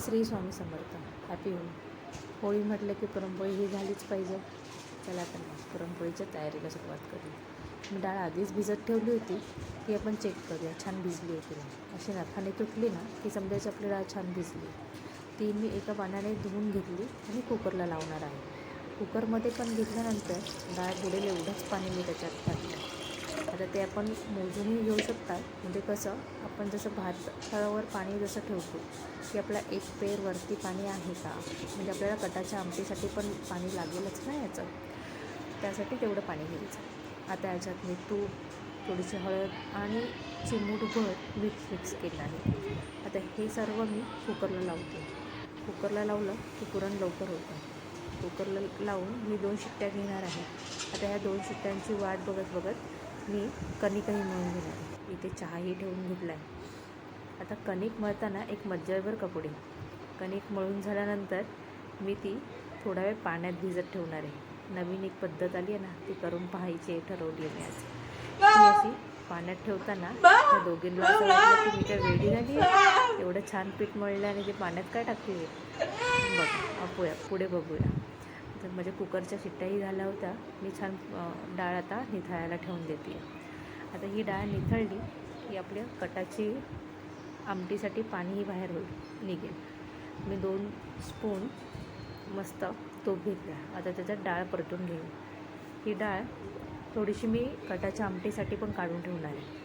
Shri Swami Samarth. Happy Holi. Holi म्हटलं की पुरणपोळी ही झालीच पाहिजे. चला तर मग पुरणपोळीच्या तयारीला सुरुवात करूया. मी डाळ आधीच भिजत ठेवली होती, ती आपण चेक करूया छान भिजली आहे की नाही. अशी नखाने तुटली ना की समजायची आपली डाळ छान भिजली. ती मी एका पाण्याने धुवून घेतली आणि कुकरला लावणार आहे. कुकरमध्ये पण घेतल्यानंतर डाळ बुडेल एवढंच पाणी मी त्याच्यात टाकलं. आता ते आपण मोजूनही घेऊ शकता. म्हणजे कसं आपण जसं भातावर पाणी जसं ठेवतो की आपला एक पेर वरती पाणी आहे का, म्हणजे आपल्याला कटाच्या आमटीसाठी पण पाणी लागेलच ना याचं, त्यासाठी तेवढं पाणी घ्यायचं. आता याच्यात मी तूप, थोडीशी हळद आणि चिमूटभर मीठ मिक्स केलं आहे. आता हे सर्व मी कुकरला लावते. कुकरला लावलं की पुरण लवकर होतं. कुकरला लावून मी 2 शिट्ट्या घेणार आहे. आता ह्या 2 शिट्ट्यांची वाट बघत बघत मी कणिकही मळून घेणार आहे. इथे चहाही ठेवून घेतला आहे. आता कणिक मळताना एक मज्जावर कपडे. कणिक मळून झाल्यानंतर मी ती थोडा वेळ पाण्यात भिजत ठेवणार आहे. नवीन एक पद्धत आली आहे ना, ती करून पाहायची ठरवली आहे मी आज. ती अशी पाण्यात ठेवताना त्या दोघींना असं वाटलं की मी काय वेडी झाली आहे, एवढं छान पीठ मळलं आणि ते पाण्यात काय टाकली आहे. बघा पुढे बघूया. तर म्हणजे कुकरच्या शिट्ट्याही झाल्या होत्या. मी छान डाळ आता निथळायला ठेवून देते. आता ही डाळ निथळली की आपल्या कटाची आमटीसाठी पाणीही बाहेर निघेल. मी 2 स्पून मस्त तूप घेतलं. आता त्याच्यात डाळ परतून घेऊ. ही डाळ थोडीशी मी कटाच्या आमटीसाठी पण काढून ठेवणार आहे.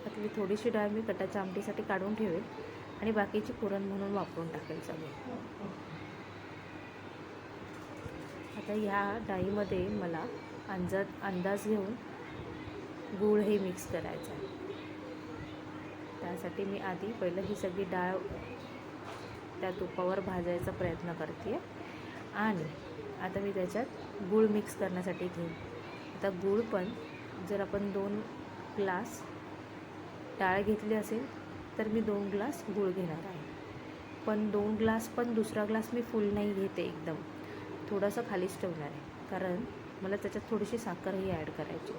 आता थोडीशी डाळ मी कटाच्या आमटीसाठी काढून ठेवेल आणि बाकीची पुरण म्हणून वापरून टाकेल सगळं. आता ह्या डाळीमध्ये मला अंदाज घेऊन गूळ हे मिक्स करायचं आहे. त्यासाठी मी आधी पहिलं ही सगळी डाळ त्या तुपावर भाजायचा प्रयत्न करते आणि आता मी त्याच्यात गूळ मिक्स करण्यासाठी घेईन. आता गूळ पण जर आपण 2 ग्लास डाळ घेतली असेल तर मी 2 ग्लास गूळ घेणार आहे. पण 2 ग्लास पण दुसरा ग्लास मी फुल नाही घेते, एकदम थोडंसं खालीच ठेवणार आहे. कारण मला त्याच्यात थोडीशी साखरही ॲड करायची.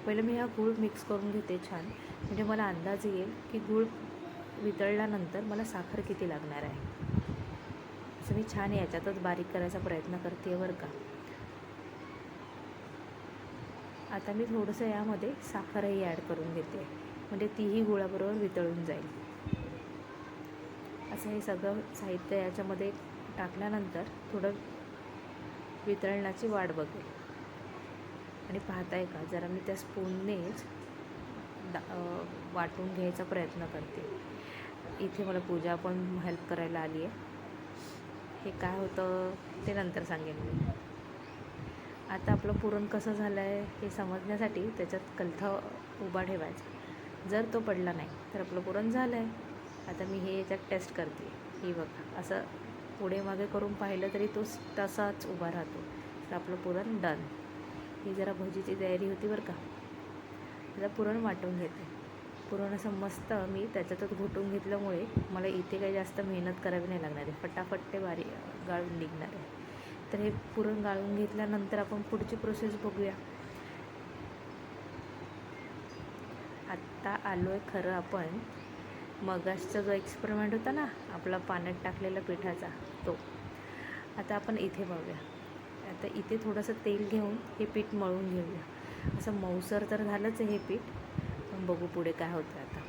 पहिलं मी हा गूळ मिक्स करून घेते छान, म्हणजे मला अंदाज येईल की गूळ वितळल्यानंतर मला साखर किती लागणार आहे. असं मी छान याच्यातच बारीक करायचा प्रयत्न करते बरं का. आता मी थोडंसं यामध्ये साखरही ॲड करून घेते, म्हणजे तीही गुळाबरोबर वितळून जाईल. असं हे सगळं साहित्य याच्यामध्ये टाकल्यानंतर थोडं वितळण्याची वाट बघेल. आणि पाहताय का, जरा मी त्या स्पूननेच वाटून घ्यायचा प्रयत्न करते. इथे मला पूजा पण हेल्प करायला आली आहे. हे काय होतं ते नंतर सांगेन मी. आता आपलं पुरण कसं झालं आहे हे समजण्यासाठी त्याच्यात कलथा उभा ठेवायचा. जर तो पडला नाही तर आपलं पुरण झालं आहे. आता मी हे याच्यात टेस्ट करते. ही बघा, असं पुढे मागे करून पाहिलं तरी तो तसाच उभा राहतो. तर आपलं पुरण डन. ही जरा भजीची तयारी होती बरं का. आता पुरण वाटून घेते. पुरण असं मस्त मी त्याच्यातच घोटून घेतल्यामुळे मला इथे काही जास्त मेहनत करावी नाही लागणार आहे. फटाफट ते गाळून निघणार आहे. तर हे पुरण गाळून घेतल्यानंतर आपण पुढची प्रोसेस बघूया. आत्ता आलो आहे खरं आपण मगाशचा जो एक्सपेरिमेंट होता ना आपला पाण्यात टाकलेला पिठाचा, तो आता आपण इथे बघूया. आता इथे थोडंसं तेल घेऊन हे पीठ मळून घेऊया. असं मऊसर तर झालंच आहे हे पीठ, पण बघू पुढे काय होतं. आता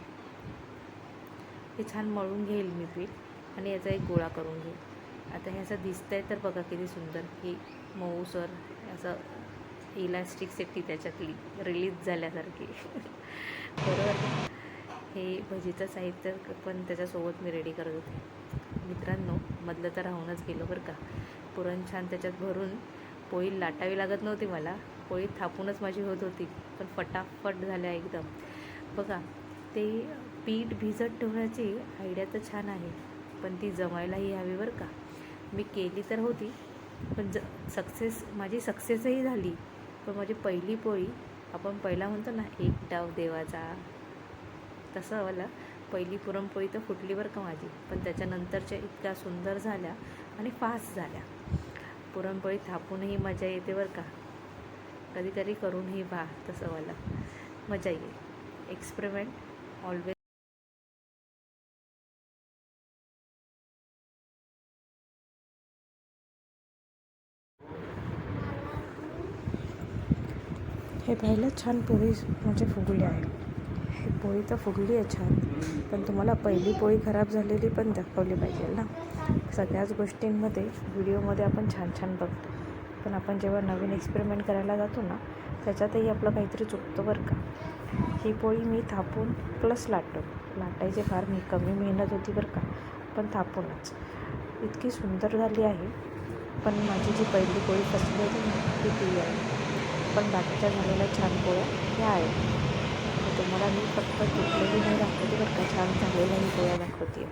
हे छान मळून घेईल मी पीठ आणि याचा एक गोळा करून घेईल. आता हे असं दिसतंय तर बघा किती सुंदर, की मऊसर असं इलास्टिकसिटी त्याच्यातली रिलीज झाल्यासारखी. बरोबर. हे भजीचं साहित्य पण त्याच्यासोबत मी रेडी करत होते. मित्रांनो, मधलं तर राहूनच गेलं बरं का. पुरण छान त्याच्यात भरून पोळी लाटावी लागत नव्हती मला. पोळी थापूनच माझी होत होती, पण फटाफट झाल्या एकदम. बघा, ते पीठ भिजत ठेवण्याची आयडिया तर छान आहे, पण ती जमायलाही हवी बरं का. मी केली तर होती, पण माझी सक्सेसही झाली. पण माझी पहिली पोळी, आपण पहिला म्हणतो ना एक डाव देवाचा, तसं मला पहिली पुरणपोळी तर फुटली बरं का माझी. पण त्याच्यानंतरच्या इतक्या सुंदर झाल्या आणि फास्ट झाल्या. पुरणपोळी थापूनही मजा येते बरं का. कधीतरी करूनही पहा, तसं मला मजा येईल. एक्सपेरिमेंट ऑलवेज हे पाहिलं छान पोळी म्हणजे फुगली आहे. ही पोळी तर फुगली आहे छान, पण तुम्हाला पहिली पोळी खराब झालेली पण दाखवली पाहिजे ना. सगळ्याच गोष्टींमध्ये व्हिडिओमध्ये आपण छान छान बघतो, पण आपण जेव्हा नवीन एक्सपेरिमेंट करायला जातो ना, त्याच्यातही आपलं काहीतरी चुकतं बरं का. ही पोळी मी थापून प्लस लाटायची फार कमी मेहनत होती बरं का, पण थापूनच इतकी सुंदर झाली आहे. पण माझी जी पहिली पोळी फसली होती ना ती आहे, पण बाकीच्या झालेल्या छान पोळ्या ह्या आहेत. तुम्हाला मी फक्त तुटलेली नाही दाखवते बरं का, छान झालेल्याही पोळ्या दाखवते.